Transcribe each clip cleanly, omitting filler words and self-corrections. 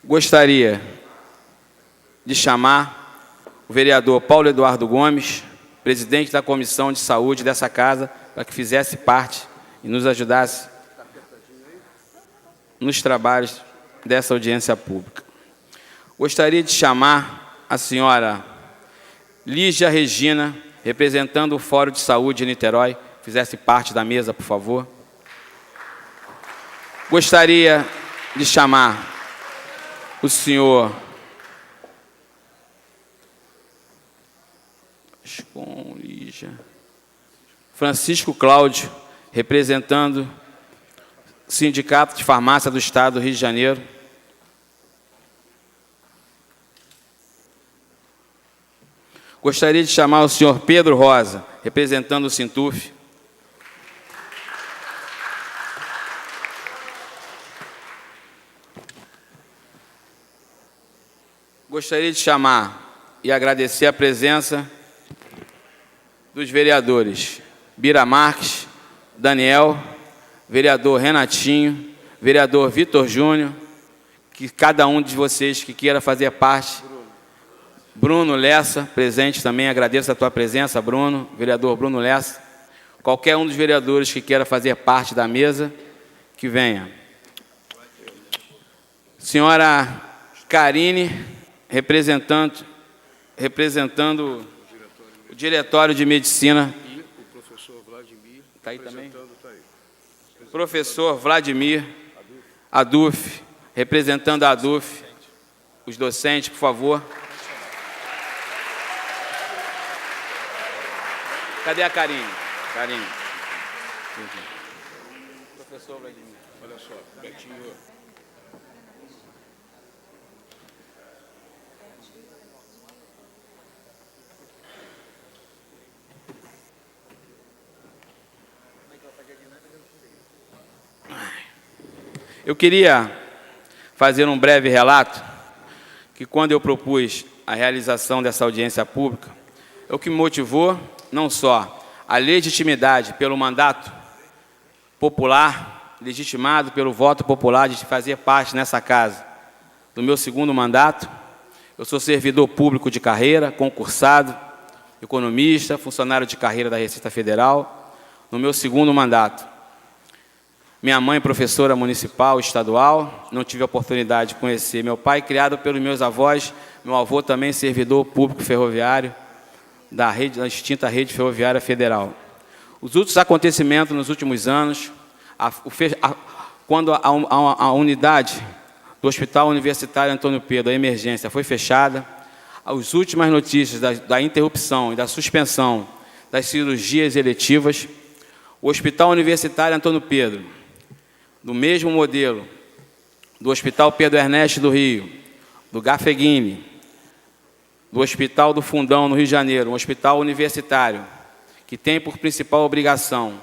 Gostaria de chamar o vereador Paulo Eduardo Gomes, presidente da Comissão de Saúde dessa casa, para que fizesse parte e nos ajudasse nos trabalhos dessa audiência pública. Gostaria de chamar a senhora Lígia Regina, representando o Fórum de Saúde de Niterói, fizesse parte da mesa, por favor. Gostaria de chamar o senhor Francisco Cláudio, representando o Sindicato de Farmácia do Estado do Rio de Janeiro. Gostaria de chamar o senhor Pedro Rosa, representando o Sintuf. Gostaria de chamar e agradecer a presença dos vereadores Bira Marques, Daniel, vereador Renatinho, vereador Vitor Júnior, que cada um de vocês que queira fazer parte, Bruno Lessa, presente também, agradeço a tua presença, Bruno, vereador Bruno Lessa, qualquer um dos vereadores que queira fazer parte da mesa, que venha. Senhora Karine, representando o Diretório de Medicina. E o professor Vladimir. Está aí também? Tá aí. Professor Vladimir Aduf, representando a Aduf. Os docentes, por favor. Cadê a Karine? Karine. Professor Vladimir. Olha só, Betinho. Eu queria fazer um breve relato que, quando eu propus a realização dessa audiência pública, o que me motivou não só a legitimidade pelo mandato popular, legitimado pelo voto popular de fazer parte nessa casa do meu segundo mandato. Eu sou servidor público de carreira, concursado, economista, funcionário de carreira da Receita Federal, no meu segundo mandato. Minha mãe, professora municipal, estadual, não tive a oportunidade de conhecer meu pai, criado pelos meus avós, meu avô também servidor público ferroviário da extinta Rede Ferroviária Federal. Os outros acontecimentos nos últimos anos, quando a unidade do Hospital Universitário Antônio Pedro, a emergência, foi fechada, as últimas notícias da interrupção e da suspensão das cirurgias eletivas, o Hospital Universitário Antônio Pedro, do mesmo modelo do Hospital Pedro Ernesto do Rio, do Gafeguini, do Hospital do Fundão, no Rio de Janeiro, um hospital universitário, que tem por principal obrigação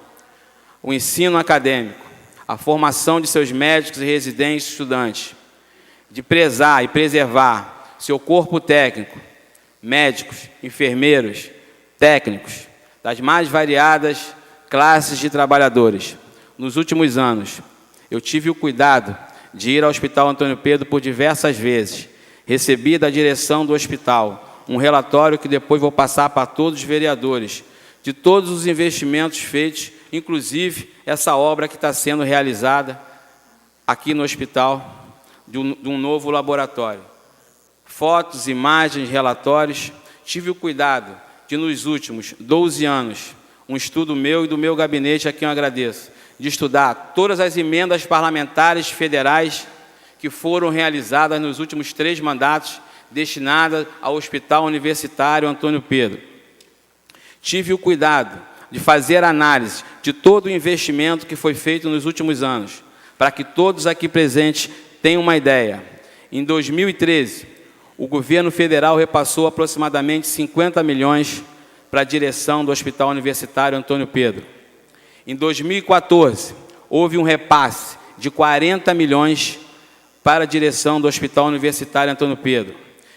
o ensino acadêmico, a formação de seus médicos e residentes e estudantes, de prezar e preservar seu corpo técnico, médicos, enfermeiros, técnicos, das mais variadas classes de trabalhadores. Nos últimos anos, eu tive o cuidado de ir ao Hospital Antônio Pedro por diversas vezes. Recebi da direção do hospital um relatório que depois vou passar para todos os vereadores, de todos os investimentos feitos, inclusive essa obra que está sendo realizada aqui no hospital, de um novo laboratório. Fotos, imagens, relatórios. Tive o cuidado de, nos últimos 12 anos, um estudo meu e do meu gabinete, a quem eu agradeço, de estudar todas as emendas parlamentares federais que foram realizadas nos últimos 3 mandatos, destinadas ao Hospital Universitário Antônio Pedro. Tive o cuidado de fazer análise de todo o investimento que foi feito nos últimos anos, para que todos aqui presentes tenham uma ideia. Em 2013, o governo federal repassou aproximadamente 50 milhões para a direção do Hospital Universitário Antônio Pedro. Em 2014, houve um repasse de 40 milhões para a direção do Hospital Universitário Antônio Pedro.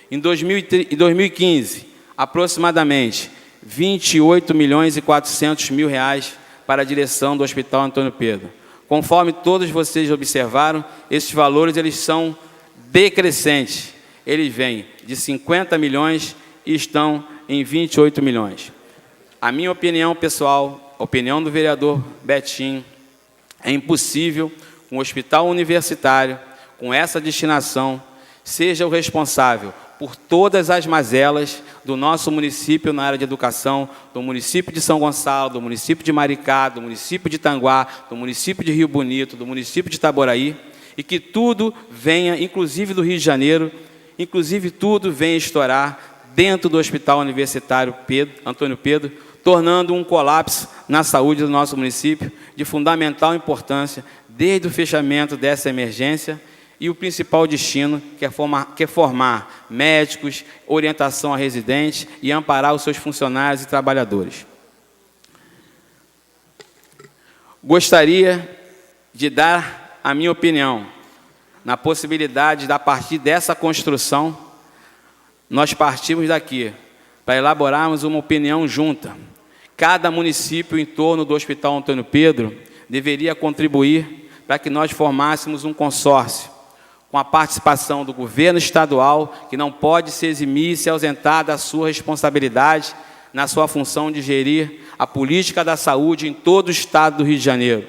Em 2015, aproximadamente 28 milhões e 400 mil reais para a direção do Hospital Antônio Pedro. Conforme todos vocês observaram, esses valores eles são decrescente. Eles vêm de 50 milhões e estão em 28 milhões. A minha opinião pessoal, a opinião do vereador Betinho, é impossível que um hospital universitário, com essa destinação, seja o responsável por todas as mazelas do nosso município na área de educação, do município de São Gonçalo, do município de Maricá, do município de Tanguá, do município de Rio Bonito, do município de Itaboraí, e que tudo venha, inclusive do Rio de Janeiro, inclusive tudo venha estourar dentro do Hospital Universitário Antônio Pedro, tornando um colapso na saúde do nosso município de fundamental importância, desde o fechamento dessa emergência, e o principal destino, que é formar médicos, orientação a residentes e amparar os seus funcionários e trabalhadores. Gostaria de dar a minha opinião na possibilidade de, a partir dessa construção, nós partimos daqui para elaborarmos uma opinião junta. Cada município em torno do Hospital Antônio Pedro deveria contribuir para que nós formássemos um consórcio, com a participação do governo estadual, que não pode se eximir e se ausentar da sua responsabilidade na sua função de gerir a política da saúde em todo o estado do Rio de Janeiro.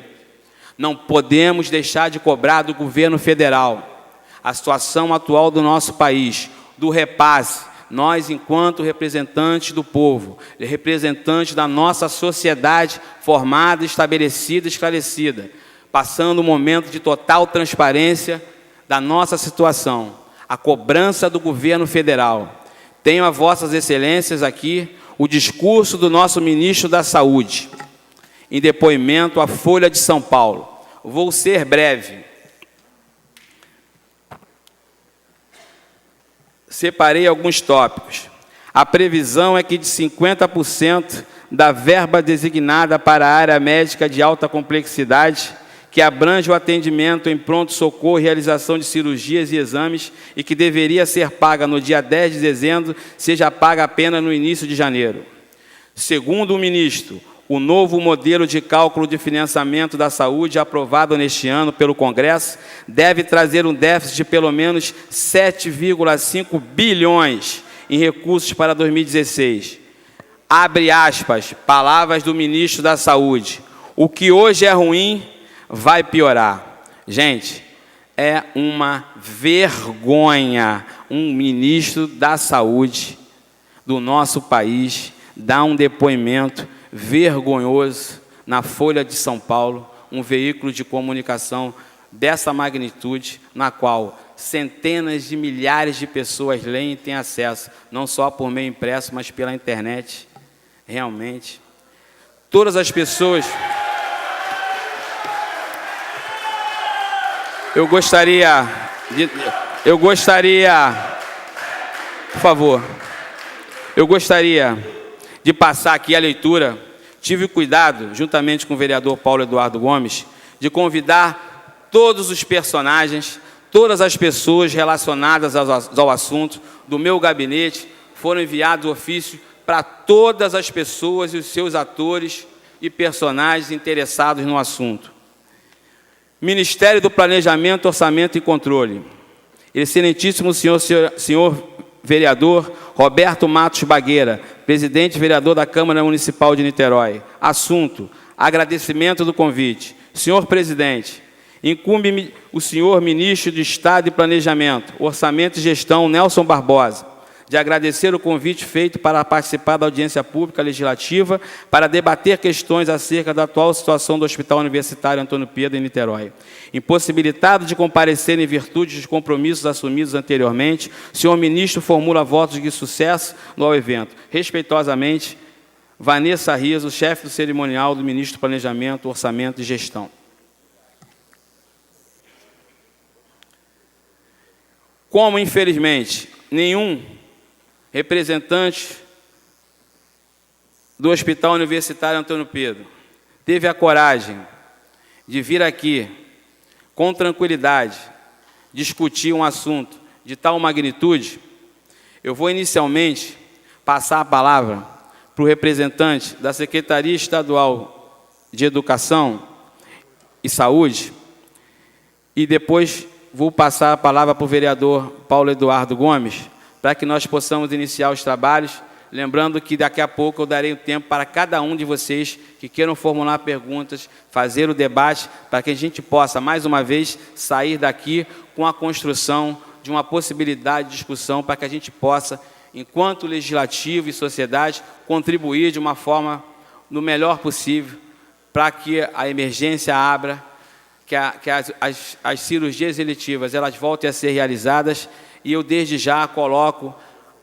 Não podemos deixar de cobrar do governo federal a situação atual do nosso país, do repasse. Nós, enquanto representantes do povo, representantes da nossa sociedade formada, estabelecida, esclarecida, passando um momento de total transparência da nossa situação, a cobrança do governo federal. Tenho a vossas excelências aqui o discurso do nosso ministro da Saúde, em depoimento à Folha de São Paulo. Vou ser breve. Separei alguns tópicos. A previsão é que de 50% da verba designada para a área médica de alta complexidade, que abrange o atendimento em pronto-socorro e realização de cirurgias e exames, e que deveria ser paga no dia 10 de dezembro, seja paga apenas no início de janeiro. Segundo o ministro, o novo modelo de cálculo de financiamento da saúde, aprovado neste ano pelo Congresso, deve trazer um déficit de pelo menos 7,5 bilhões em recursos para 2016. Abre aspas, palavras do ministro da Saúde. O que hoje é ruim vai piorar. Gente, é uma vergonha um ministro da Saúde do nosso país dar um depoimento vergonhoso na Folha de São Paulo, um veículo de comunicação dessa magnitude, na qual centenas de milhares de pessoas leem e têm acesso, não só por meio impresso, mas pela internet. Realmente, todas as pessoas... Eu gostaria, por favor, eu gostaria de passar aqui a leitura. Tive cuidado, juntamente com o vereador Paulo Eduardo Gomes, de convidar todos os personagens, todas as pessoas relacionadas ao assunto do meu gabinete, foram enviados ofício para todas as pessoas e os seus atores e personagens interessados no assunto. Ministério do Planejamento, Orçamento e Controle. Excelentíssimo senhor vereador Roberto Matos Bagueira, presidente e vereador da Câmara Municipal de Niterói. Assunto: agradecimento do convite. Senhor presidente, incumbe-me o senhor ministro de Estado e Planejamento, Orçamento e Gestão, Nelson Barbosa, de agradecer o convite feito para participar da audiência pública legislativa para debater questões acerca da atual situação do Hospital Universitário Antônio Pedro, em Niterói. Impossibilitado de comparecer em virtude dos compromissos assumidos anteriormente, o senhor ministro formula votos de sucesso no evento. Respeitosamente, Vanessa Riso, chefe do cerimonial do ministro do Planejamento, Orçamento e Gestão. Como, infelizmente, nenhum representante do Hospital Universitário Antônio Pedro teve a coragem de vir aqui, com tranquilidade, discutir um assunto de tal magnitude, eu vou inicialmente passar a palavra para o representante da Secretaria Estadual de Educação e Saúde, e depois vou passar a palavra para o vereador Paulo Eduardo Gomes, para que nós possamos iniciar os trabalhos, lembrando que daqui a pouco eu darei o tempo para cada um de vocês que queiram formular perguntas, fazer o debate, para que a gente possa, mais uma vez, sair daqui com a construção de uma possibilidade de discussão, para que a gente possa, enquanto legislativo e sociedade, contribuir de uma forma no melhor possível, para que a emergência abra, que as cirurgias eletivas elas voltem a ser realizadas, e eu desde já coloco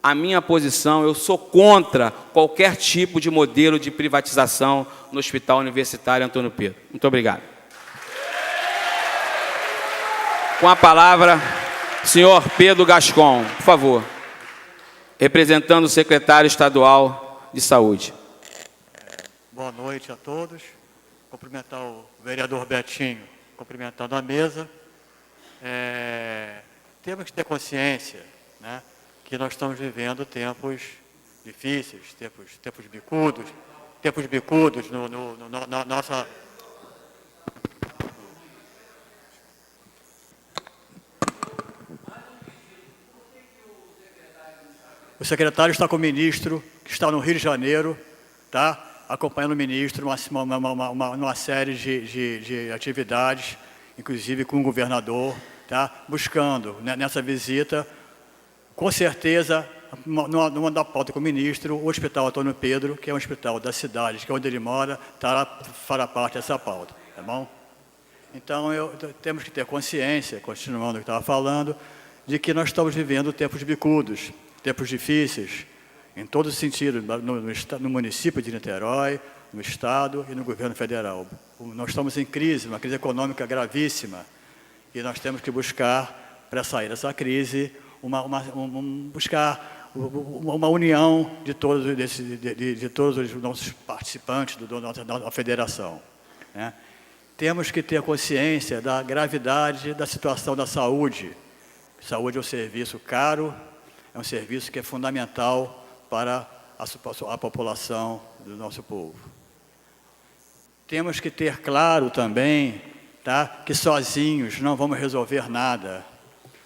a minha posição, eu sou contra qualquer tipo de modelo de privatização no Hospital Universitário Antônio Pedro. Muito obrigado. Com a palavra, senhor Pedro Gascon, por favor, representando o secretário estadual de Saúde. Boa noite a todos. Cumprimentar o vereador Betinho, cumprimentando a mesa. Temos que ter consciência, né, que nós estamos vivendo tempos difíceis, tempos bicudos na nossa... O secretário está com o ministro, que está no Rio de Janeiro, tá? Acompanhando o ministro numa série de atividades, inclusive com o governador, tá? Buscando, né, nessa visita, com certeza, numa da pauta com o ministro, o Hospital Antônio Pedro, que é um hospital da cidade, que é onde ele mora, fará parte dessa pauta, tá bom? Então, temos que ter consciência, continuando o que estava falando, de que nós estamos vivendo tempos bicudos, tempos difíceis, em todos os sentidos, no município de Niterói, no Estado e no governo federal. Nós estamos em crise, uma crise econômica gravíssima, e nós temos que buscar, para sair dessa crise, buscar uma união de todos os nossos participantes da federação, né? Temos que ter consciência da gravidade da situação da saúde. Saúde é um serviço caro, é um serviço que é fundamental para a população do nosso povo. Temos que ter claro também, tá, que sozinhos não vamos resolver nada.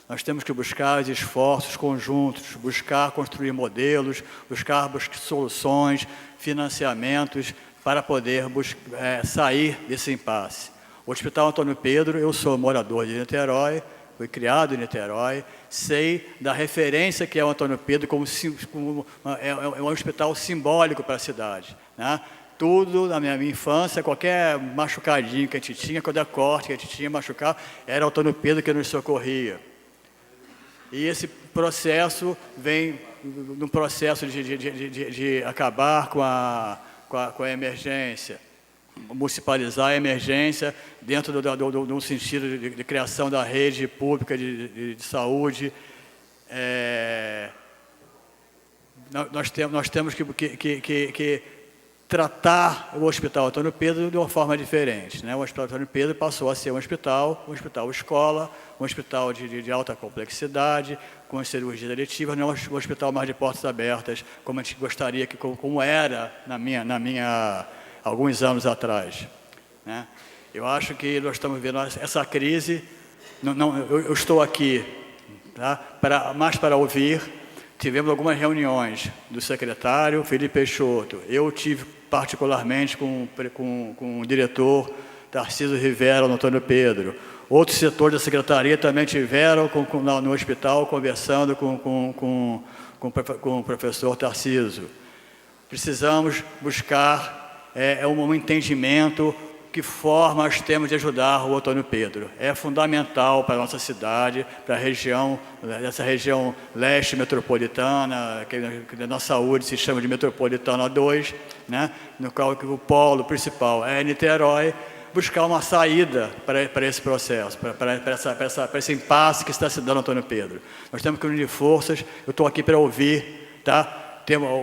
Nós temos que buscar os esforços conjuntos, buscar construir modelos, buscar soluções, financiamentos, para poder sair desse impasse. O Hospital Antônio Pedro, eu sou morador de Niterói, fui criado em Niterói, sei da referência que é o Antônio Pedro é um hospital simbólico para a cidade, né? Tudo, na minha infância, qualquer machucadinho que a gente tinha, qualquer corte que a gente tinha, machucar, era o Antônio Pedro que nos socorria. E esse processo vem no processo de acabar com a emergência, municipalizar a emergência dentro do sentido de criação da rede pública de saúde. Nós temos que tratar o Hospital Antônio Pedro de uma forma diferente, né? O Hospital Antônio Pedro passou a ser um hospital escola, um hospital de alta complexidade, com cirurgias eletivas, não um hospital mais de portas abertas, como a gente gostaria, como era alguns anos atrás, né? Eu acho que nós estamos vendo essa crise. Eu estou aqui, tá, mais para ouvir. Tivemos algumas reuniões do secretário Felipe Peixoto. Eu tive particularmente com o diretor Tarcísio Rivera, no Antônio Pedro. Outros setores da secretaria também tiveram no hospital conversando com o professor Tarcísio. Precisamos buscar um entendimento, que forma nós temos de ajudar o Antônio Pedro. É fundamental para a nossa cidade, para a região, essa região leste metropolitana, que na saúde se chama de Metropolitana 2, né? No qual o polo principal é Niterói, buscar uma saída para esse processo, para esse impasse que está se dando no Antônio Pedro. Nós temos que unir forças. Eu estou aqui para ouvir, tá?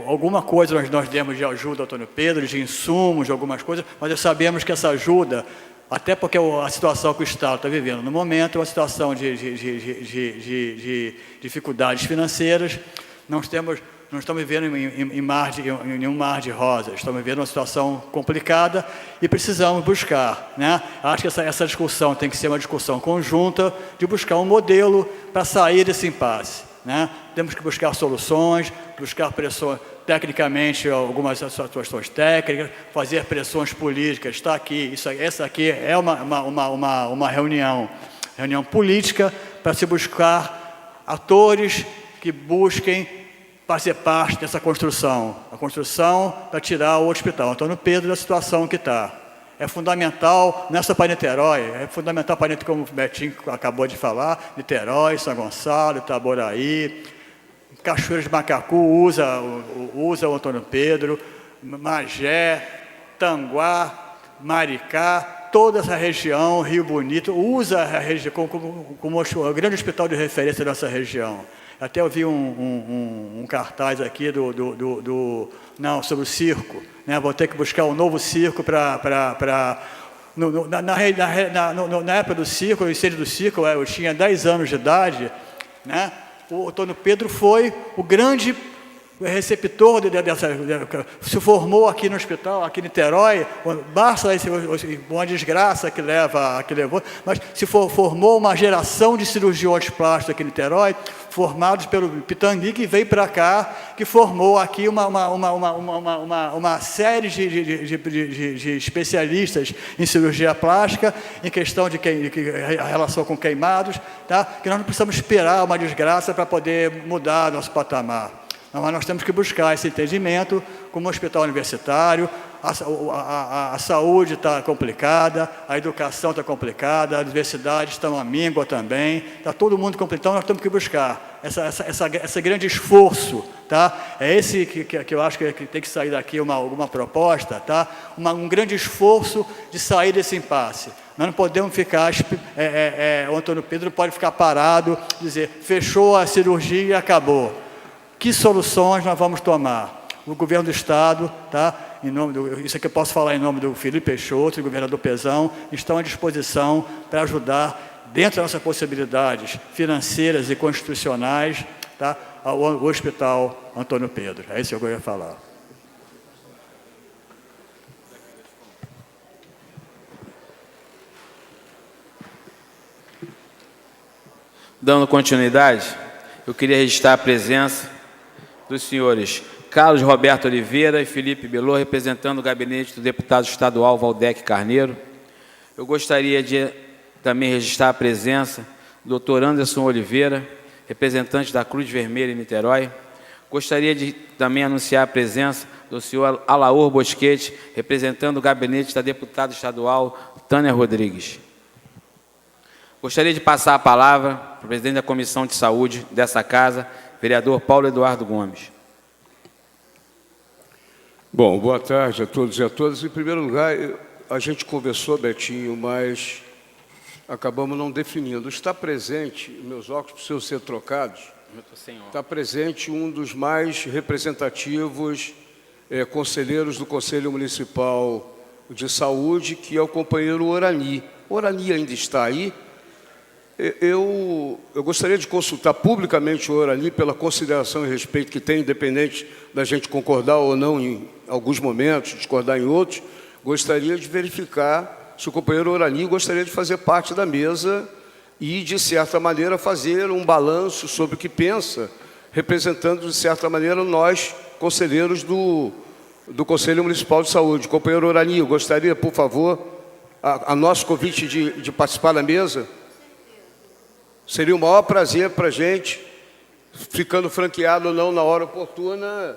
Alguma coisa nós demos de ajuda ao Antônio Pedro, de insumos, de algumas coisas, mas nós sabemos que essa ajuda, até porque a situação que o Estado está vivendo no momento é uma situação de dificuldades financeiras, nós temos não estamos vivendo em um mar de rosas, estamos vivendo uma situação complicada e precisamos buscar, né? Acho que essa discussão tem que ser uma discussão conjunta de buscar um modelo para sair desse impasse, né? Temos que buscar soluções, buscar pressões, tecnicamente, algumas questões técnicas, fazer pressões políticas. Está aqui, essa aqui é uma reunião política para se buscar atores que busquem fazer parte dessa construção. A construção para tirar o hospital Antônio Pedro da situação que está. É fundamental, não é só para Niterói, é fundamental para Niterói, como o Betinho acabou de falar, Niterói, São Gonçalo, Itaboraí, Cachoeira de Macacu usa o Antônio Pedro, Magé, Tanguá, Maricá, toda essa região, Rio Bonito, usa a região como o grande hospital de referência dessa região. Até eu vi um cartaz aqui sobre o circo, né? Vou ter que buscar um novo circo na época do circo, o incêndio do circo, eu tinha 10 anos de idade, né? O Antônio Pedro foi o grande receptor se formou aqui no hospital, aqui em Niterói, basta uma desgraça que levou, mas se formou uma geração de cirurgiões plásticos aqui em Niterói, formados pelo Pitangui, que veio para cá, que formou aqui uma série de especialistas em cirurgia plástica, em questão de a relação com queimados, tá? Que nós não precisamos esperar uma desgraça para poder mudar nosso patamar. Mas nós temos que buscar esse entendimento como um hospital universitário, a saúde está complicada, a educação está complicada, as universidades estão à míngua também, está todo mundo complicado, então nós temos que buscar esse grande esforço, tá? É esse que eu acho que tem que sair daqui alguma proposta, tá? Um grande esforço de sair desse impasse. Nós não podemos ficar, o Antônio Pedro pode ficar parado, dizer, fechou a cirurgia e acabou. Que soluções nós vamos tomar? O governo do Estado, tá? Isso aqui eu posso falar em nome do Felipe Peixoto, do governador Pezão, estão à disposição para ajudar, dentro das nossas possibilidades financeiras e constitucionais, tá? O Hospital Antônio Pedro. É isso que eu ia falar. Dando continuidade, eu queria registrar a presença dos senhores Carlos Roberto Oliveira e Felipe Belô, representando o gabinete do deputado estadual Valdec Carneiro. Eu gostaria de também registrar a presença do Dr. Anderson Oliveira, representante da Cruz Vermelha em Niterói. Gostaria de também anunciar a presença do senhor Alaor Bosquete, representando o gabinete da deputada estadual Tânia Rodrigues. Gostaria de passar a palavra para o presidente da Comissão de Saúde dessa casa, vereador Paulo Eduardo Gomes. Bom, boa tarde a todos e a todas. Em primeiro lugar, a gente conversou, Betinho, mas acabamos não definindo. Está presente, meus óculos precisam ser trocados, está presente um dos mais representativos conselheiros do Conselho Municipal de Saúde, que é o companheiro Orani. Orani ainda está aí. Eu gostaria de consultar publicamente o Orani pela consideração e respeito que tem, independente da gente concordar ou não em alguns momentos, discordar em outros. Gostaria de verificar se o companheiro Orani gostaria de fazer parte da mesa e, de certa maneira, fazer um balanço sobre o que pensa, representando, de certa maneira, nós, conselheiros do Conselho Municipal de Saúde. Companheiro Orani, eu gostaria, por favor, a nosso convite de participar da mesa. Seria o maior prazer para a gente, ficando franqueado ou não na hora oportuna,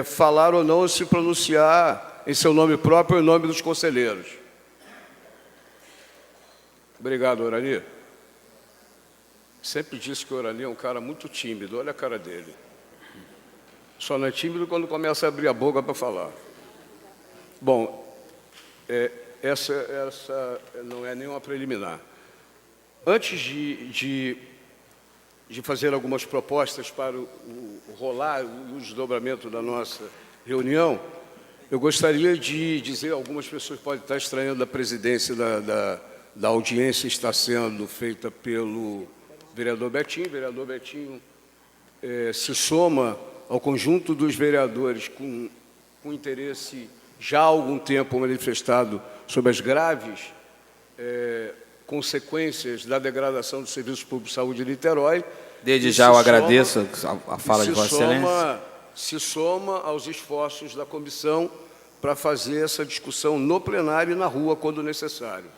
falar ou não, se pronunciar em seu nome próprio ou em nome dos conselheiros. Obrigado, Orani. Sempre disse que o Orani é um cara muito tímido, olha a cara dele. Só não é tímido quando começa a abrir a boca para falar. Bom, essa não é nenhuma preliminar. Antes de fazer algumas propostas para o rolar e o desdobramento da nossa reunião, eu gostaria de dizer, algumas pessoas podem estar estranhando a presidência da audiência está sendo feita pelo vereador Betinho. O vereador Betinho se soma ao conjunto dos vereadores com interesse já há algum tempo manifestado sobre as graves consequências da degradação do Serviço Público de Saúde de Niterói. Desde já eu agradeço a fala de Vossa Excelência. Se soma aos esforços da comissão para fazer essa discussão no plenário e na rua, quando necessário.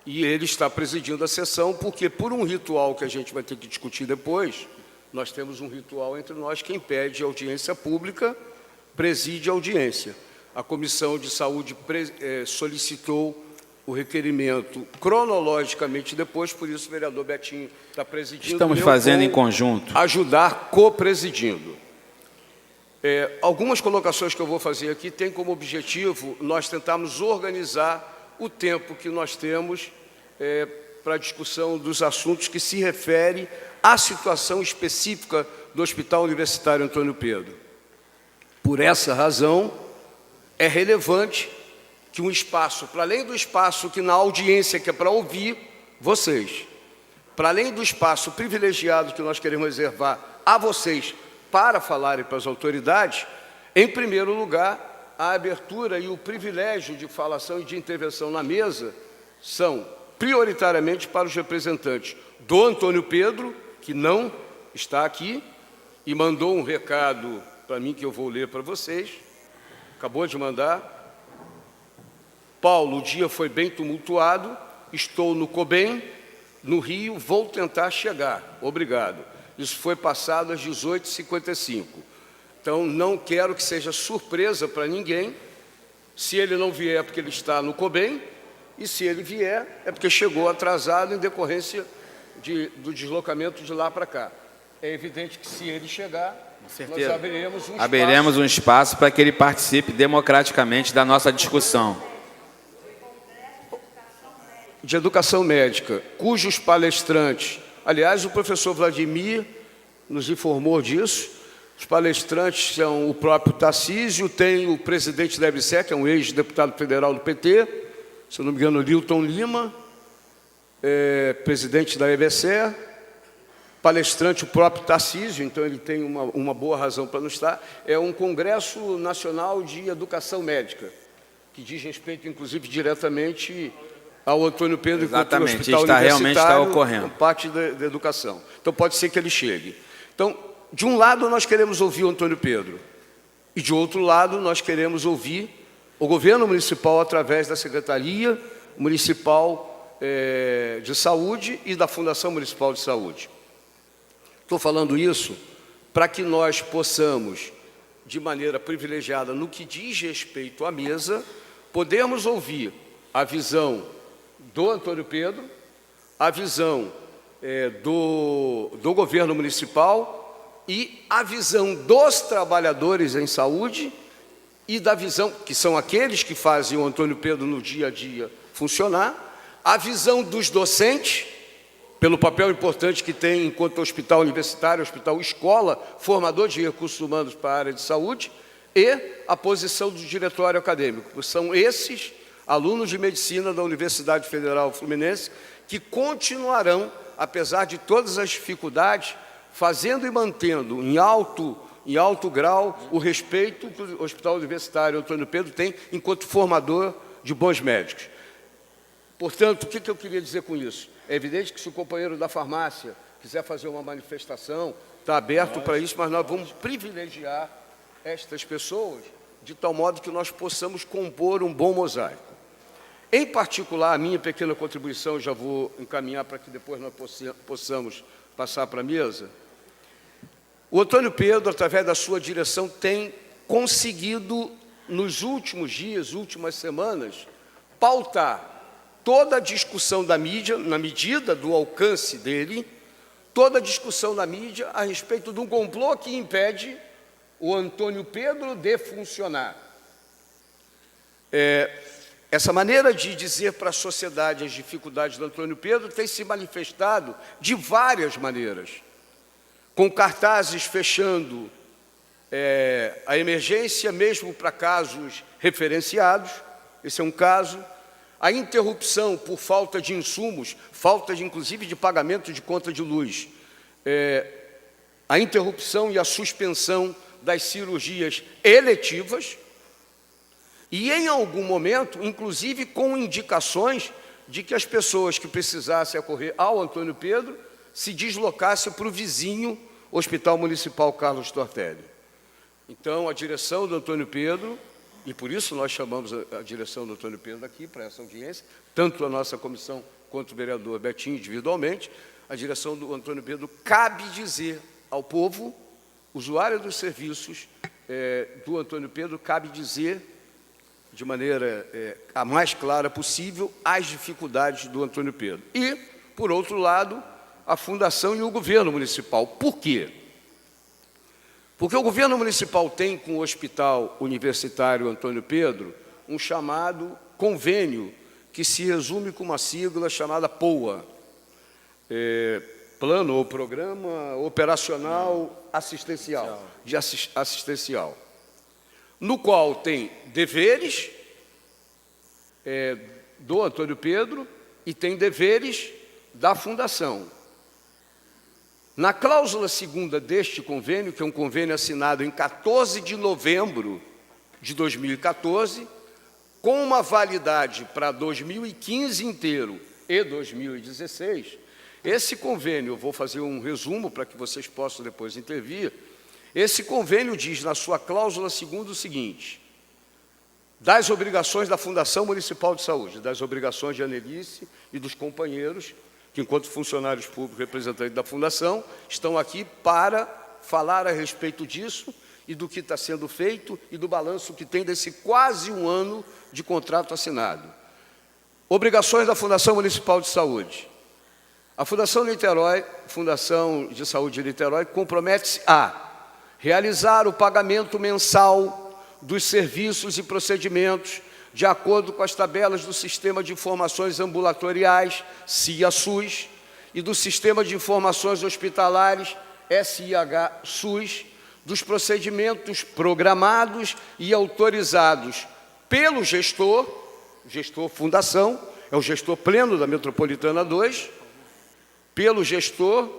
E ele está presidindo a sessão porque, por um ritual que a gente vai ter que discutir depois, nós temos um ritual entre nós que impede a audiência pública, preside a audiência. A Comissão de Saúde solicitou o requerimento cronologicamente depois, por isso o vereador Betinho está presidindo. Estamos fazendo em conjunto. Ajudar co-presidindo. Algumas colocações que eu vou fazer aqui têm como objetivo nós tentarmos organizar o tempo que nós temos para a discussão dos assuntos que se referem à situação específica do Hospital Universitário Antônio Pedro. Por essa razão, é relevante que um espaço, para além do espaço que na audiência que é para ouvir vocês, para além do espaço privilegiado que nós queremos reservar a vocês para falarem para as autoridades, em primeiro lugar, a abertura e o privilégio de falação e de intervenção na mesa são prioritariamente para os representantes do Antônio Pedro, que não está aqui, e mandou um recado para mim que eu vou ler para vocês, acabou de mandar. Paulo, o dia foi bem tumultuado, estou no COBEM, no Rio, vou tentar chegar. Obrigado. Isso foi passado às 18h55. Então, não quero que seja surpresa para ninguém. Se ele não vier é porque ele está no COBEM, e se ele vier é porque chegou atrasado em decorrência do deslocamento de lá para cá. É evidente que se ele chegar, nós abriremos um espaço para que ele participe democraticamente da nossa discussão. De Educação Médica, cujos palestrantes, aliás, o professor Vladimir nos informou disso, os palestrantes são o próprio Tarcísio, tem o presidente da EBSER, que é um ex-deputado federal do PT, se não me engano, Lilton Lima, presidente da EBSER, palestrante o próprio Tarcísio, então ele tem uma boa razão para não estar, é um Congresso Nacional de Educação Médica, que diz respeito, inclusive, diretamente ao Antônio Pedro, enquanto o Hospital realmente está ocorrendo. Parte da educação. Então, pode ser que ele chegue. Então, de um lado, nós queremos ouvir o Antônio Pedro, e de outro lado, nós queremos ouvir o governo municipal através da Secretaria Municipal de Saúde e da Fundação Municipal de Saúde. Estou falando isso para que nós possamos, de maneira privilegiada, no que diz respeito à mesa, podermos ouvir a visão do Antônio Pedro, a visão do governo municipal e a visão dos trabalhadores em saúde e da visão, que são aqueles que fazem o Antônio Pedro no dia a dia funcionar, a visão dos docentes, pelo papel importante que tem enquanto hospital universitário, hospital escola, formador de recursos humanos para a área de saúde, e a posição do diretório acadêmico. São esses alunos de medicina da Universidade Federal Fluminense que continuarão, apesar de todas as dificuldades, fazendo e mantendo em alto grau o respeito que o Hospital Universitário Antônio Pedro tem enquanto formador de bons médicos. Portanto, o que eu queria dizer com isso? É evidente que se o companheiro da farmácia quiser fazer uma manifestação, está aberto para isso, mas nós vamos privilegiar estas pessoas de tal modo que nós possamos compor um bom mosaico. Em particular, a minha pequena contribuição, já vou encaminhar para que depois nós possamos passar para a mesa. O Antônio Pedro, através da sua direção, tem conseguido, nos últimos dias, últimas semanas, pautar toda a discussão da mídia, na medida do alcance dele, toda a discussão da mídia a respeito de um complô que impede o Antônio Pedro de funcionar. Essa maneira de dizer para a sociedade as dificuldades do Antônio Pedro tem se manifestado de várias maneiras, com cartazes fechando a emergência, mesmo para casos referenciados, esse é um caso, a interrupção por falta de insumos, falta inclusive de pagamento de conta de luz, a interrupção e a suspensão das cirurgias eletivas e, em algum momento, inclusive com indicações de que as pessoas que precisassem acorrer ao Antônio Pedro se deslocassem para o vizinho Hospital Municipal Carlos Tortelli. Então, a direção do Antônio Pedro, e por isso nós chamamos a direção do Antônio Pedro aqui para essa audiência, tanto a nossa comissão quanto o vereador Betinho individualmente, a direção do Antônio Pedro cabe dizer ao povo, usuário dos serviços do Antônio Pedro, cabe dizer de maneira a mais clara possível as dificuldades do Antônio Pedro. E, por outro lado, a Fundação e o governo municipal. Por quê? Porque o governo municipal tem com o Hospital Universitário Antônio Pedro um chamado convênio, que se resume com uma sigla chamada POA, Plano ou Programa Operacional Assistencial, assistencial, no qual tem deveres do Antônio Pedro e tem deveres da Fundação. Na cláusula 2ª deste convênio, que é um convênio assinado em 14 de novembro de 2014, com uma validade para 2015 inteiro e 2016, esse convênio, eu vou fazer um resumo para que vocês possam depois intervir, esse convênio diz na sua cláusula 2ª o seguinte: das obrigações da Fundação Municipal de Saúde, das obrigações de Anelice e dos companheiros, que, enquanto funcionários públicos representantes da Fundação, estão aqui para falar a respeito disso e do que está sendo feito e do balanço que tem desse quase um ano de contrato assinado. Obrigações da Fundação Municipal de Saúde. A Fundação Niterói, Fundação de Saúde de Niterói, compromete-se a realizar o pagamento mensal dos serviços e procedimentos de acordo com as tabelas do Sistema de Informações Ambulatoriais, CIA-SUS, e do Sistema de Informações Hospitalares, SIH-SUS, dos procedimentos programados e autorizados pelo gestor Fundação, é o gestor pleno da Metropolitana 2, pelo gestor,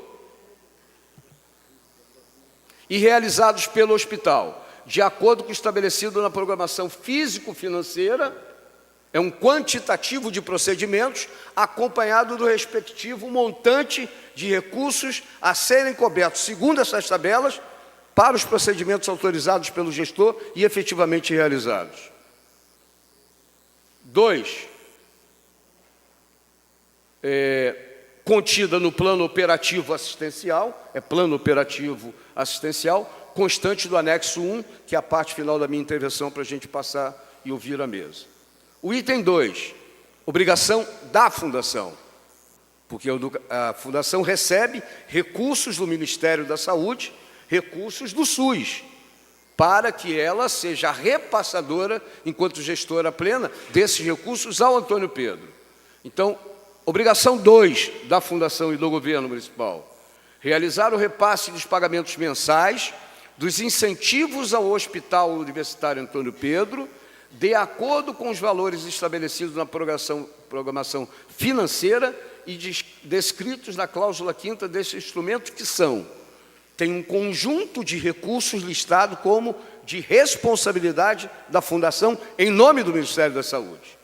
e realizados pelo hospital, de acordo com o estabelecido na programação físico-financeira, é um quantitativo de procedimentos, acompanhado do respectivo montante de recursos a serem cobertos, segundo essas tabelas, para os procedimentos autorizados pelo gestor e efetivamente realizados. 2. Contida no plano operativo assistencial, plano operativo assistencial, constante do anexo 1, que é a parte final da minha intervenção, para a gente passar e ouvir a mesa. O item 2, obrigação da Fundação, porque a Fundação recebe recursos do Ministério da Saúde, recursos do SUS, para que ela seja repassadora, enquanto gestora plena, desses recursos ao Antônio Pedro. Então, obrigação 2 da Fundação e do Governo Municipal, realizar o repasse dos pagamentos mensais, dos incentivos ao Hospital Universitário Antônio Pedro, de acordo com os valores estabelecidos na programação financeira e descritos na cláusula 5ª desse instrumento, que tem um conjunto de recursos listado como de responsabilidade da Fundação em nome do Ministério da Saúde.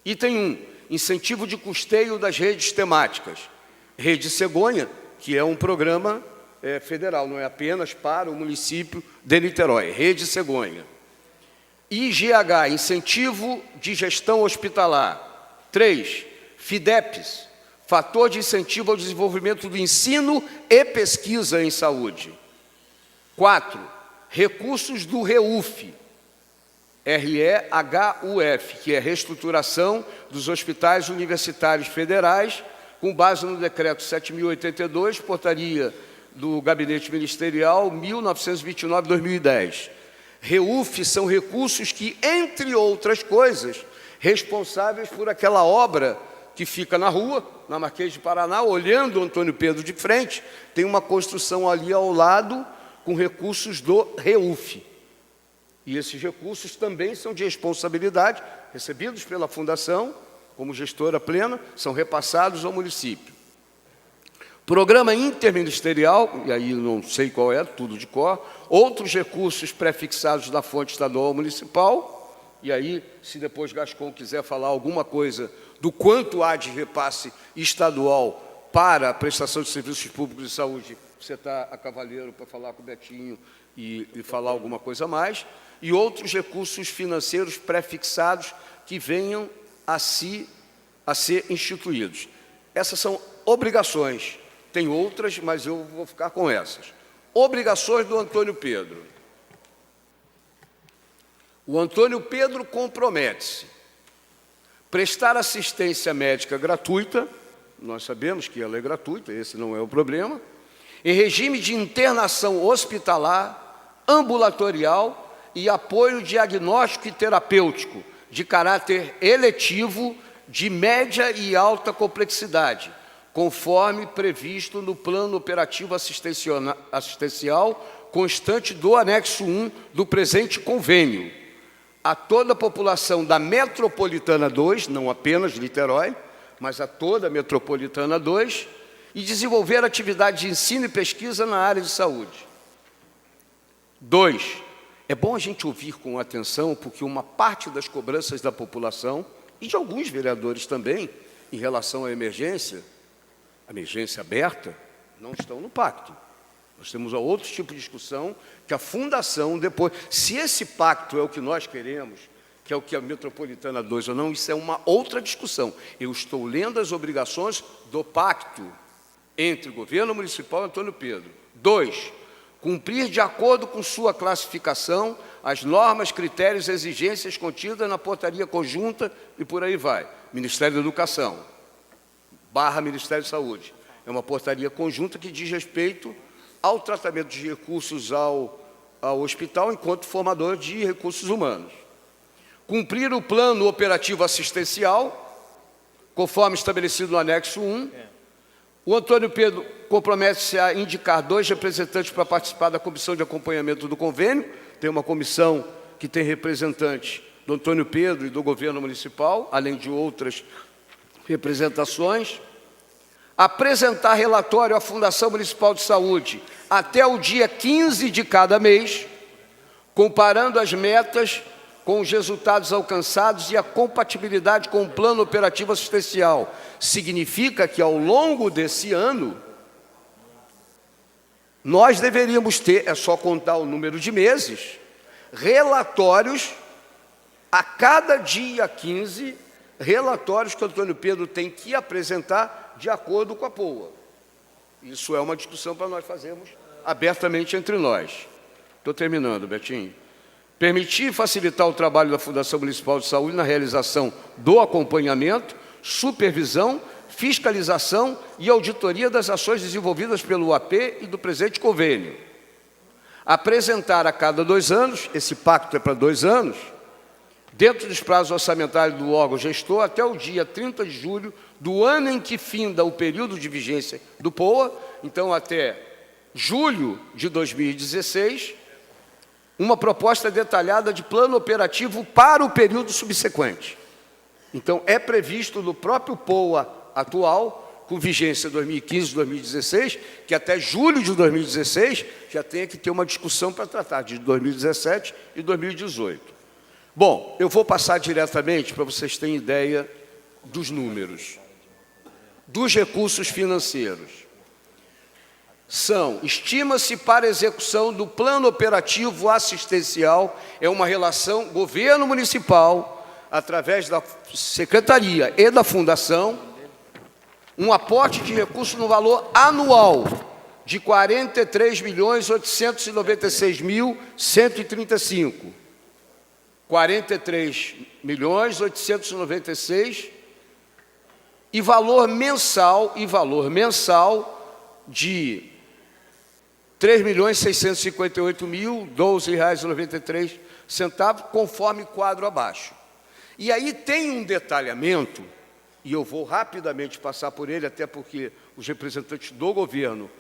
Item 1, incentivo de custeio das redes temáticas. Rede Cegonha, que é um programa federal, não é apenas para o município de Niterói, Rede Cegonha. IGH, incentivo de gestão hospitalar. 3, FIDEPS, fator de incentivo ao desenvolvimento do ensino e pesquisa em saúde. 4, recursos do REUF, REHUF, que é reestruturação dos hospitais universitários federais, com base no decreto 7.082, portaria do Gabinete Ministerial 1929/2010. REUF são recursos que, entre outras coisas, responsáveis por aquela obra que fica na rua, na Marquês de Paraná, olhando o Antônio Pedro de frente, tem uma construção ali ao lado com recursos do REUF. E esses recursos também são de responsabilidade, recebidos pela Fundação, como gestora plena, são repassados ao município. Programa interministerial, e aí não sei qual é, tudo de cor, outros recursos prefixados da fonte estadual ou municipal, e aí, se depois Gascon quiser falar alguma coisa do quanto há de repasse estadual para a prestação de serviços públicos de saúde, você está a cavaleiro para falar com o Betinho e falar alguma coisa a mais, e outros recursos financeiros prefixados que venham a ser instituídos. Essas são obrigações. Tem outras, mas eu vou ficar com essas. Obrigações do Antônio Pedro. O Antônio Pedro compromete-se a prestar assistência médica gratuita, nós sabemos que ela é gratuita, esse não é o problema, em regime de internação hospitalar, ambulatorial e apoio diagnóstico e terapêutico, de caráter eletivo, de média e alta complexidade, conforme previsto no Plano Operativo Assistencial constante do anexo 1 do presente convênio, a toda a população da Metropolitana 2, não apenas de Niterói, mas a toda a Metropolitana 2, e desenvolver atividade de ensino e pesquisa na área de saúde. 2. É bom a gente ouvir com atenção, porque uma parte das cobranças da população, e de alguns vereadores também, em relação à emergência aberta, não estão no pacto. Nós temos outro tipo de discussão, que a fundação depois... Se esse pacto é o que nós queremos, que é o que a Metropolitana 2 ou não, isso é uma outra discussão. Eu estou lendo as obrigações do pacto entre o governo municipal e Antônio Pedro. 2. Cumprir de acordo com sua classificação as normas, critérios e exigências contidas na portaria conjunta e por aí vai. Ministério da Educação / Ministério da Saúde. É uma portaria conjunta que diz respeito ao tratamento de recursos ao hospital enquanto formador de recursos humanos. Cumprir o plano operativo assistencial, conforme estabelecido no anexo 1. O Antônio Pedro compromete-se a indicar 2 representantes para participar da comissão de acompanhamento do convênio. Tem uma comissão que tem representantes do Antônio Pedro e do governo municipal, além de outras representações. Apresentar relatório à Fundação Municipal de Saúde até o dia 15 de cada mês, comparando as metas com os resultados alcançados e a compatibilidade com o plano operativo assistencial. Significa que, ao longo desse ano, nós deveríamos ter, é só contar o número de meses, relatórios, a cada dia 15, relatórios que o Antônio Pedro tem que apresentar de acordo com a POA. Isso é uma discussão para nós fazermos abertamente entre nós. Estou terminando, Betinho. Permitir e facilitar o trabalho da Fundação Municipal de Saúde na realização do acompanhamento, supervisão, fiscalização e auditoria das ações desenvolvidas pelo UAP e do presente convênio. Apresentar a cada 2 anos, esse pacto é para 2 anos, dentro dos prazos orçamentários do órgão gestor, até o dia 30 de julho do ano em que finda o período de vigência do POA, então até julho de 2016, uma proposta detalhada de plano operativo para o período subsequente. Então, é previsto no próprio POA atual, com vigência 2015-2016, que até julho de 2016 já tenha que ter uma discussão para tratar de 2017 e 2018. Bom, eu vou passar diretamente para vocês terem ideia dos números, dos recursos financeiros. Estima-se para execução do plano operativo assistencial, é uma relação governo municipal, através da secretaria e da fundação, um aporte de recursos no valor anual de R$ 43.896.135. 43.896 e valor mensal de R$ 3.658.012,93, conforme quadro abaixo. E aí tem um detalhamento, e eu vou rapidamente passar por ele, até porque os representantes do governo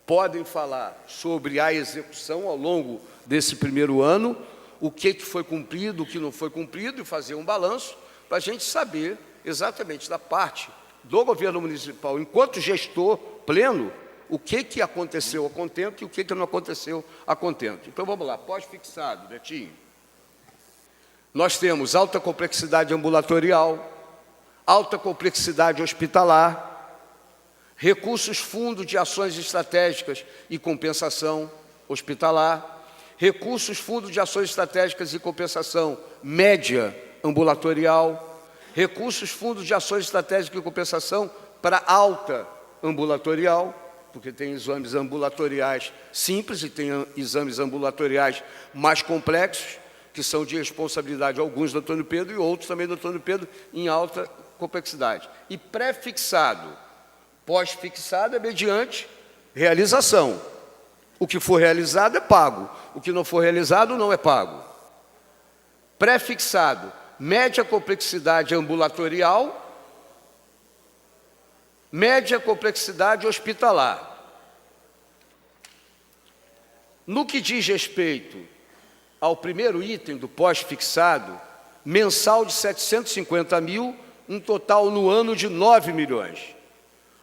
podem falar sobre a execução ao longo desse primeiro ano, o que foi cumprido, o que não foi cumprido, e fazer um balanço para a gente saber exatamente da parte do governo municipal, enquanto gestor pleno, o que aconteceu a contento e o que não aconteceu a contento. Então, vamos lá, pós-fixado, Betinho. Nós temos alta complexidade ambulatorial, alta complexidade hospitalar, recursos fundo de ações estratégicas e compensação hospitalar, recursos fundo de ações estratégicas e compensação média ambulatorial, recursos fundo de ações estratégicas e compensação para alta ambulatorial, porque tem exames ambulatoriais simples e tem exames ambulatoriais mais complexos, que são de responsabilidade alguns do Antônio Pedro e outros também do Antônio Pedro em alta complexidade. E pré-fixado, pós-fixado é mediante realização. O que for realizado é pago, o que não for realizado não é pago. Pré-fixado, média complexidade ambulatorial, média complexidade hospitalar. No que diz respeito ao primeiro item do pós-fixado, mensal de 750 mil, um total no ano de 9 milhões.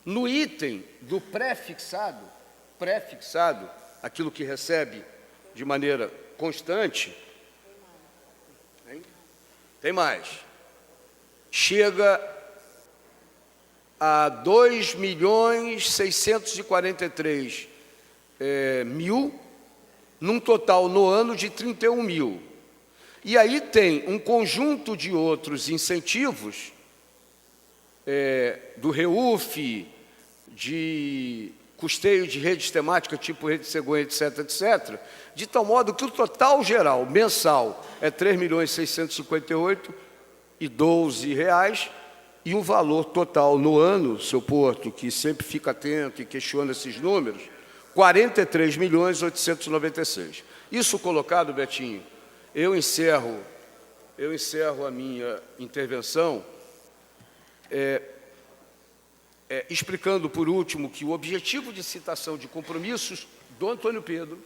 No item do pré-fixado, aquilo que recebe de maneira constante, tem mais, chega a 2.643.000, num total no ano de 31 mil. E aí tem um conjunto de outros incentivos, do REUF, de custeio de redes temáticas, tipo Rede Cegonha, etc., etc., de tal modo que o total geral, mensal, é R$ 3.658,12, e o valor total no ano, seu Porto, que sempre fica atento e questiona esses números, R$ 43.896. Isso colocado, Betinho, eu encerro a minha intervenção explicando, por último, que o objetivo de citação de compromissos do Antônio Pedro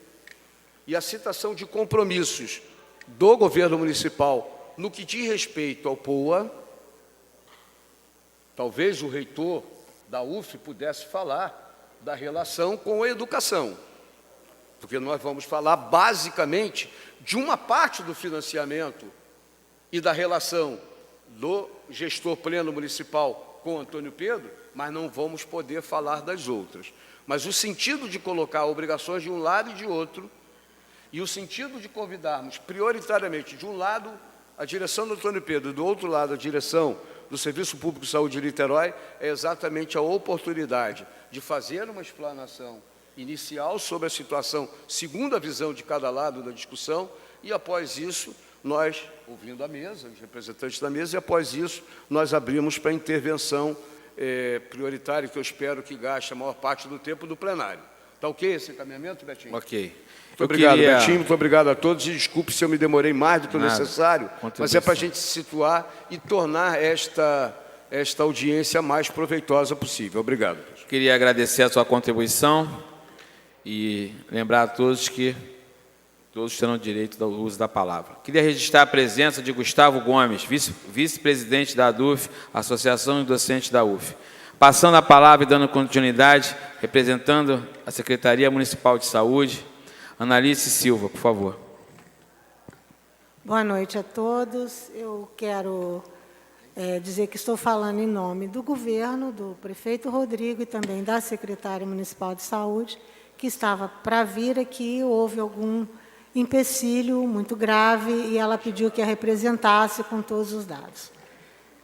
e a citação de compromissos do governo municipal no que diz respeito ao POA, talvez o reitor da UF pudesse falar da relação com a educação, porque nós vamos falar basicamente de uma parte do financiamento e da relação do gestor pleno municipal com Antônio Pedro, mas não vamos poder falar das outras. Mas o sentido de colocar obrigações de um lado e de outro, e o sentido de convidarmos prioritariamente de um lado a direção do Antônio Pedro e do outro lado a direção do Serviço Público de Saúde de Niterói, é exatamente a oportunidade de fazer uma explanação inicial sobre a situação, segundo a visão de cada lado da discussão, e após isso, nós, ouvindo a mesa, os representantes da mesa, e após isso, nós abrimos para a intervenção prioritária, que eu espero que gaste a maior parte do tempo do plenário. Está ok esse encaminhamento, Betinho? Ok. Muito obrigado, Betinho, muito obrigado a todos, e desculpe se eu me demorei mais do que o necessário, mas é para a gente se situar e tornar esta audiência mais proveitosa possível. Obrigado. Queria agradecer a sua contribuição e lembrar a todos que todos terão direito ao uso da palavra. Queria registrar a presença de Gustavo Gomes, vice-presidente da ADUF, Associação de Docentes da UF. Passando a palavra e dando continuidade, representando a Secretaria Municipal de Saúde, Analice Silva, por favor. Boa noite a todos. Eu quero dizer que estou falando em nome do governo, do prefeito Rodrigo e também da secretária municipal de saúde, que estava para vir aqui, houve algum empecilho muito grave e ela pediu que a representasse com todos os dados.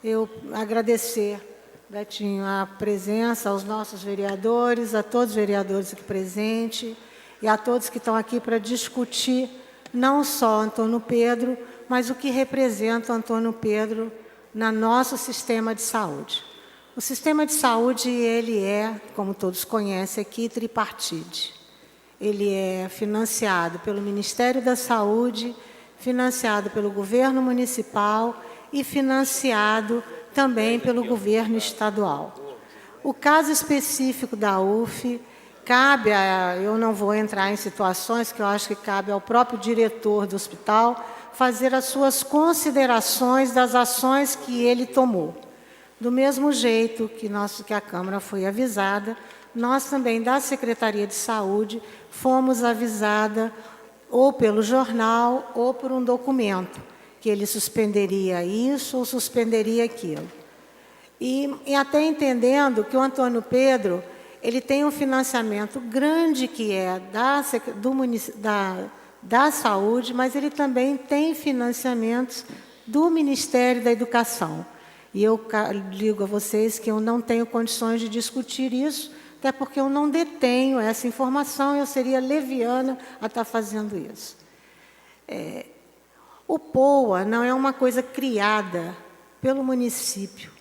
Eu agradecer, Betinho, a presença aos nossos vereadores, a todos os vereadores aqui presentes e a todos que estão aqui para discutir não só Antônio Pedro, mas o que representa Antônio Pedro no nosso sistema de saúde. O sistema de saúde, ele é, como todos conhecem aqui, tripartite. Ele é financiado pelo Ministério da Saúde, financiado pelo governo municipal e financiado também pelo governo estadual. O caso específico da UF, eu não vou entrar em situações que eu acho que cabe ao próprio diretor do hospital fazer as suas considerações das ações que ele tomou. Do mesmo jeito que a Câmara foi avisada, nós também, da Secretaria de Saúde, fomos avisada ou pelo jornal ou por um documento, que ele suspenderia isso ou suspenderia aquilo. E até entendendo que o Antônio Pedro, ele tem um financiamento grande que é da Saúde, mas ele também tem financiamentos do Ministério da Educação. E eu digo a vocês que eu não tenho condições de discutir isso, até porque eu não detenho essa informação, eu seria leviana a estar fazendo isso. O POA não é uma coisa criada pelo município,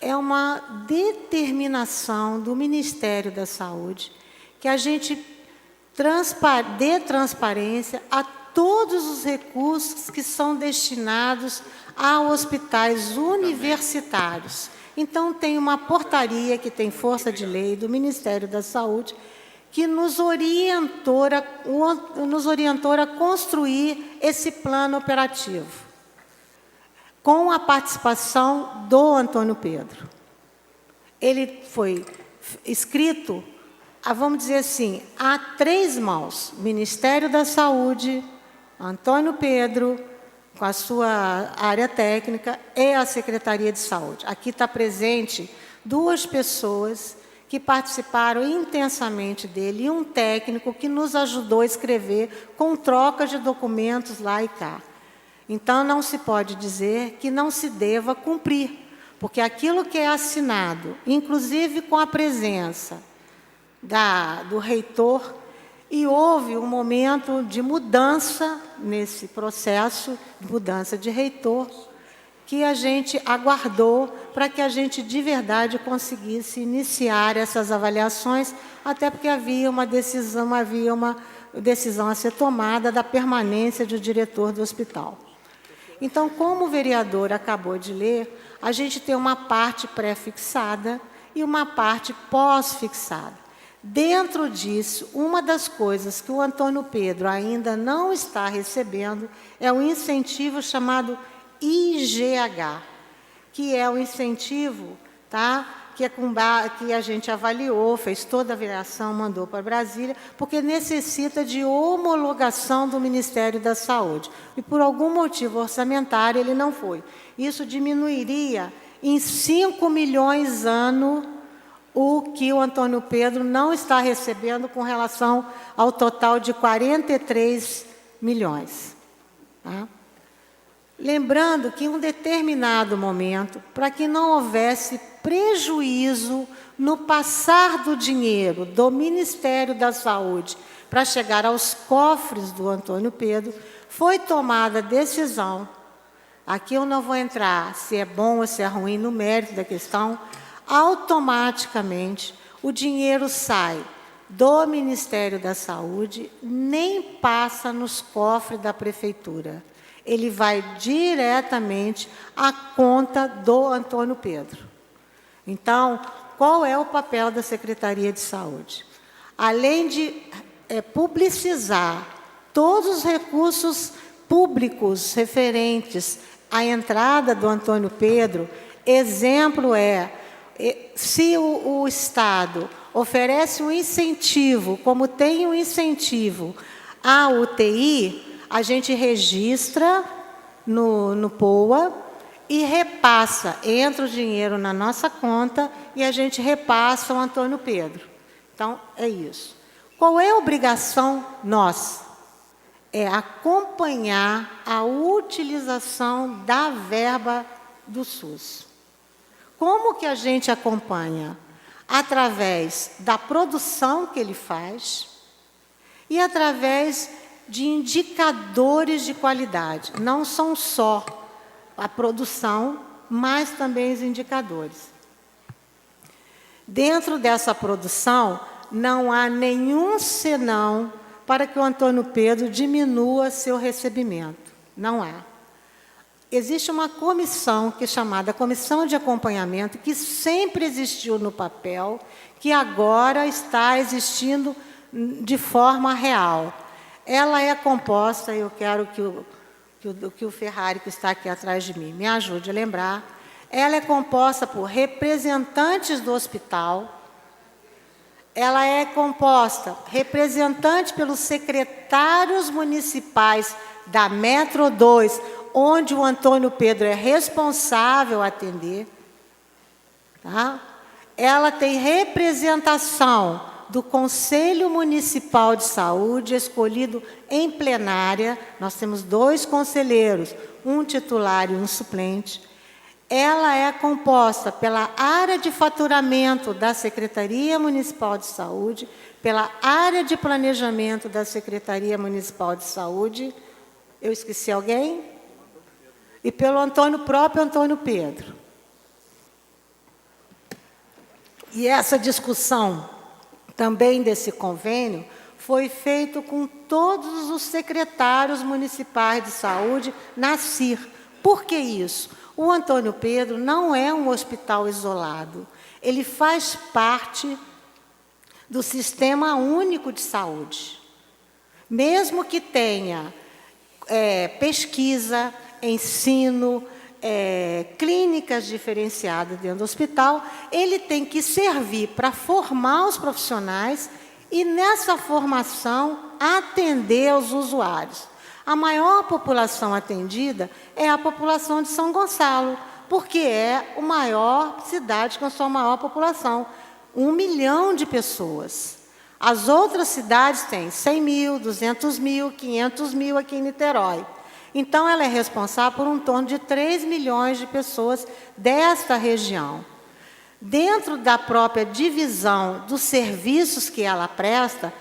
é uma determinação do Ministério da Saúde que a gente dê transparência a todos os recursos que são destinados a hospitais universitários. Então, tem uma portaria que tem força de lei do Ministério da Saúde que nos orientou a construir esse plano operativo, com a participação do Antônio Pedro. Ele foi escrito, vamos dizer assim, a 3 mãos: Ministério da Saúde, Antônio Pedro, com a sua área técnica, e a Secretaria de Saúde. Aqui está presente 2 pessoas que participaram intensamente dele e um técnico que nos ajudou a escrever com troca de documentos lá e cá. Então, não se pode dizer que não se deva cumprir, porque aquilo que é assinado, inclusive com a presença do reitor, e houve um momento de mudança nesse processo, mudança de reitor, que a gente aguardou para que a gente, de verdade, conseguisse iniciar essas avaliações, até porque havia uma decisão a ser tomada da permanência do diretor do hospital. Então, como o vereador acabou de ler, a gente tem uma parte pré-fixada e uma parte pós-fixada. Dentro disso, uma das coisas que o Antônio Pedro ainda não está recebendo é um incentivo chamado IGH, que é um incentivo, que a gente avaliou, fez toda a avaliação, mandou para Brasília, porque necessita de homologação do Ministério da Saúde. E, por algum motivo orçamentário, ele não foi. Isso diminuiria em 5 milhões ano o que o Antônio Pedro não está recebendo com relação ao total de 43 milhões. Tá? Lembrando que, em um determinado momento, para que não houvesse prejuízo no passar do dinheiro do Ministério da Saúde para chegar aos cofres do Antônio Pedro, foi tomada a decisão, aqui eu não vou entrar se é bom ou se é ruim no mérito da questão, automaticamente o dinheiro sai do Ministério da Saúde, nem passa nos cofres da Prefeitura. Ele vai diretamente à conta do Antônio Pedro. Então, qual é o papel da Secretaria de Saúde? Além de publicizar todos os recursos públicos referentes à entrada do Antônio Pedro, exemplo se o Estado oferece um incentivo, como tem um incentivo à UTI, a gente registra no POA e repassa, entra o dinheiro na nossa conta e a gente repassa ao Antônio Pedro. Então, é isso. Qual é a obrigação nossa? É acompanhar a utilização da verba do SUS. Como que a gente acompanha? Através da produção que ele faz e através de indicadores de qualidade. Não são só a produção, mas também os indicadores. Dentro dessa produção, não há nenhum senão para que o Antônio Pedro diminua seu recebimento. Não há. Existe uma comissão que é chamada Comissão de Acompanhamento, que sempre existiu no papel, que agora está existindo de forma real. Ela é composta, eu quero que o Ferrari, que está aqui atrás de mim, me ajude a lembrar, ela é composta por representantes do hospital, ela é composta representante pelos secretários municipais da Metro 2, onde o Antônio Pedro é responsável a atender. Tá? Ela tem representação do Conselho Municipal de Saúde, escolhido em plenária. Nós temos 2 conselheiros, um titular e um suplente. Ela é composta pela área de faturamento da Secretaria Municipal de Saúde, pela área de planejamento da Secretaria Municipal de Saúde. Eu esqueci alguém? E pelo próprio Antônio Pedro. E essa discussão também desse convênio foi feita com todos os secretários municipais de saúde na CIR. Por que isso? O Antônio Pedro não é um hospital isolado. Ele faz parte do Sistema Único de Saúde. Mesmo que tenha pesquisa, ensino, clínicas diferenciadas dentro do hospital, ele tem que servir para formar os profissionais e, nessa formação, atender os usuários. A maior população atendida é a população de São Gonçalo, porque é a maior cidade com a sua maior população, 1 milhão de pessoas. As outras cidades têm 100 mil, 200 mil, 500 mil aqui em Niterói. Então, ela é responsável por um torno de 3 milhões de pessoas desta região. Dentro da própria divisão dos serviços que ela presta,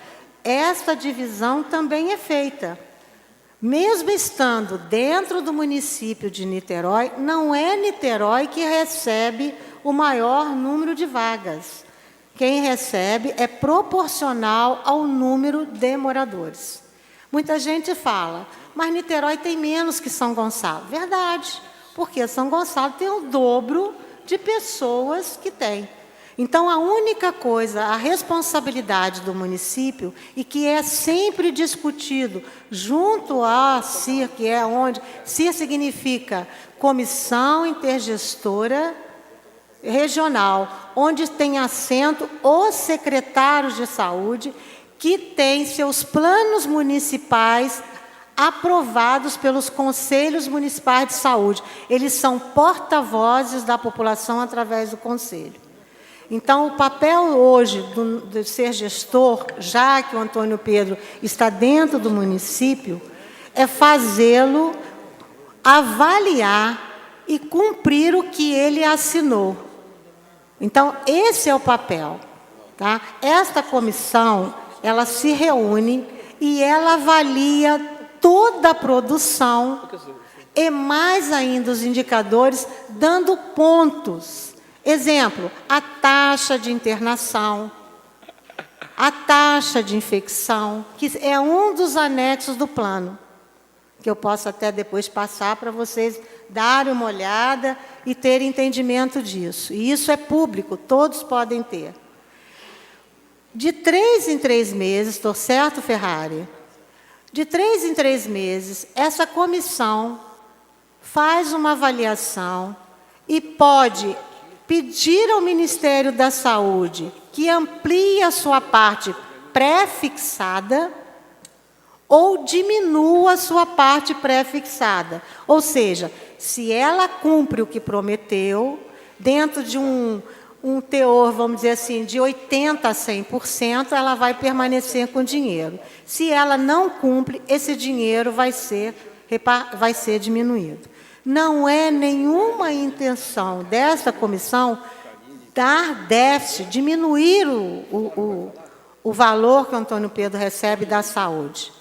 esta divisão também é feita. Mesmo estando dentro do município de Niterói, não é Niterói que recebe o maior número de vagas. Quem recebe é proporcional ao número de moradores. Muita gente fala, mas Niterói tem menos que São Gonçalo. Verdade, porque São Gonçalo tem o dobro de pessoas que tem. Então, a única coisa, a responsabilidade do município, e que é sempre discutido junto à CIR, que é onde CIR significa Comissão Intergestora Regional, onde tem assento os secretários de saúde, que têm seus planos municipais aprovados pelos conselhos municipais de saúde. Eles são porta-vozes da população através do conselho. Então, o papel hoje de ser gestor, já que o Antônio Pedro está dentro do município, é fazê-lo avaliar e cumprir o que ele assinou. Então, esse é o papel. Tá? Esta comissão, ela se reúne e ela avalia toda a produção e mais ainda os indicadores, dando pontos. Exemplo, a taxa de internação, a taxa de infecção, que é um dos anexos do plano, que eu posso até depois passar para vocês darem uma olhada e terem entendimento disso. E isso é público, todos podem ter. De 3 em 3 meses, estou certo, Ferrari? De 3 em 3 meses, essa comissão faz uma avaliação e pode pedir ao Ministério da Saúde que amplie a sua parte pré-fixada ou diminua a sua parte pré-fixada. Ou seja, se ela cumpre o que prometeu, dentro de um teor, vamos dizer assim, de 80% a 100%, ela vai permanecer com o dinheiro. Se ela não cumpre, esse dinheiro vai ser diminuído. Não é nenhuma intenção dessa comissão dar déficit, diminuir o valor que o Antônio Pedro recebe da saúde.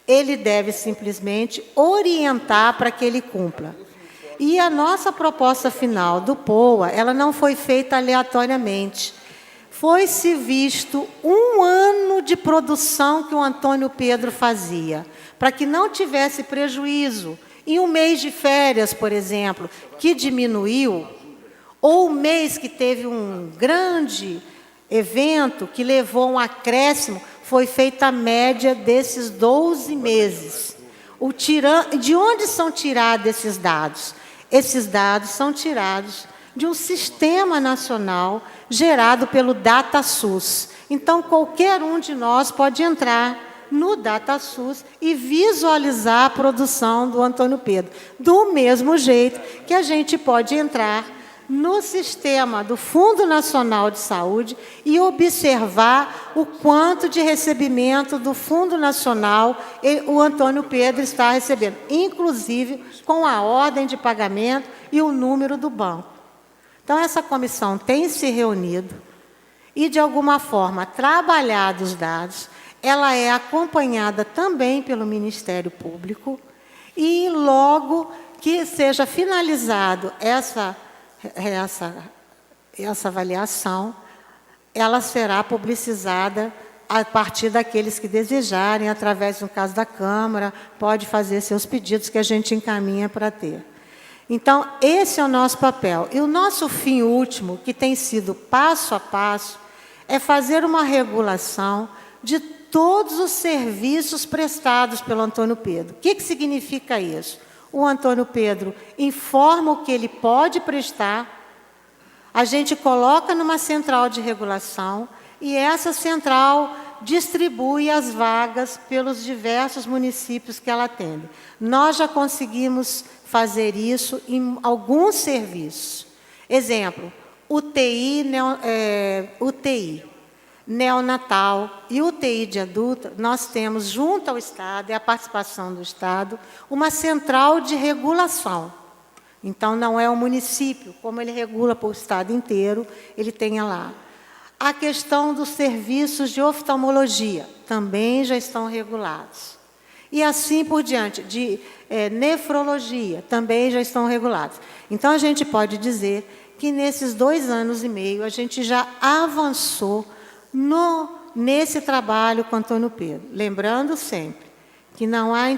Ele deve simplesmente orientar para que ele cumpra. E a nossa proposta final do POA, ela não foi feita aleatoriamente. Foi-se visto 1 ano de produção que o Antônio Pedro fazia, para que não tivesse prejuízo. Em um mês de férias, por exemplo, que diminuiu, ou um mês que teve um grande evento que levou um acréscimo, foi feita a média desses 12 meses. De onde são tirados esses dados? Esses dados são tirados de um sistema nacional gerado pelo DataSUS. Então, qualquer um de nós pode entrar no DataSUS e visualizar a produção do Antônio Pedro, do mesmo jeito que a gente pode entrar no sistema do Fundo Nacional de Saúde e observar o quanto de recebimento do Fundo Nacional o Antônio Pedro está recebendo, inclusive com a ordem de pagamento e o número do banco. Então, essa comissão tem se reunido e, de alguma forma, trabalhado os dados. Ela é acompanhada também pelo Ministério Público e, logo que seja finalizado essa avaliação, ela será publicizada a partir daqueles que desejarem, através, no caso da Câmara, pode fazer seus pedidos que a gente encaminha para ter. Então, esse é o nosso papel. E o nosso fim último, que tem sido passo a passo, é fazer uma regulação de todos os serviços prestados pelo Antônio Pedro. O que significa isso? O Antônio Pedro informa o que ele pode prestar, a gente coloca numa central de regulação e essa central distribui as vagas pelos diversos municípios que ela atende. Nós já conseguimos fazer isso em alguns serviços. Exemplo, UTI neonatal e UTI de adulto, nós temos, junto ao Estado, e a participação do Estado, uma central de regulação. Então, não é o município, como ele regula para o Estado inteiro, ele tem lá. A questão dos serviços de oftalmologia, também já estão regulados. E assim por diante, de nefrologia, também já estão regulados. Então, a gente pode dizer que, nesses 2 anos e meio, a gente já avançou nesse trabalho com Antônio Pedro. Lembrando sempre que não há